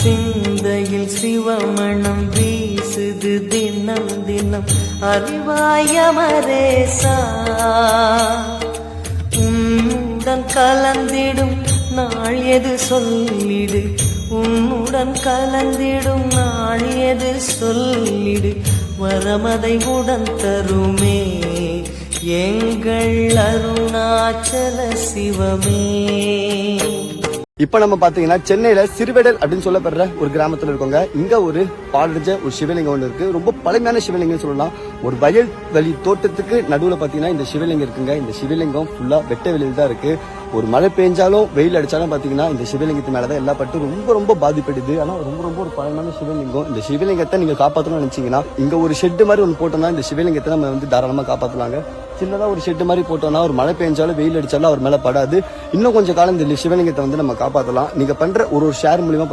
சிந்தையில் சிவமணம் வீசுது தினம் தினம் அறிவாயமரேசா. உன்னுடன் கலந்திடும் நாள் எது சொல்லிடு, உன்னுடன் கலந்திடும் நாள் எது சொல்லிடு, வரமதை உடன் தருமே எங்கள் அருணாச்சல சிவமே. இப்ப நம்ம பாத்தீங்கன்னா சென்னையில சிறுவேடல் அப்படின்னு சொல்லப்படுற ஒரு கிராமத்துல இருக்கோங்க. இங்க ஒரு பாலடைஞ்ச ஒரு சிவலிங்கம் ஒன்று இருக்கு. ரொம்ப பழமையான சிவலிங்கம் சொல்லலாம். ஒரு வயல் வெளி தோட்டத்துக்கு நடுவுல பாத்தீங்கன்னா இந்த சிவலிங்கம் இருக்குங்க. இந்த சிவலிங்கம் ஃபுல்லா வெட்ட வெளியில தான் இருக்கு. ஒரு மழை பெஞ்சாலும் வெயில் அடிச்சாலும் பாத்தீங்கன்னா இந்த சிவலிங்கத்து மேலதான் எல்லா பட்டு ரொம்ப ரொம்ப பாதிப்படுது. ஆனா ரொம்ப ரொம்ப ஒரு பழமையான சிவலிங்கம். இந்த சிவலிங்கத்தை நீங்க காப்பாற்றணும்னு நினைச்சீங்கன்னா இங்க ஒரு ஷெட் மாதிரி ஒன்று போட்டோம்னா இந்த சிவலிங்கத்தை நம்ம வந்து தாராளமா காப்பாற்றலாங்க. சின்னதா ஒரு ஷெட் மாதிரி போட்டோம்னா ஒரு மழை பெஞ்சாலும் வெயில் அடிச்சாலும் அவர் மேல படாது. இன்னும் கொஞ்சம் காலம் இந்த சிவலிங்கத்தை வந்து நம்ம காப்பாற்றலாம். நீங்க பண்ற ஒரு ஷேர் மூலியமா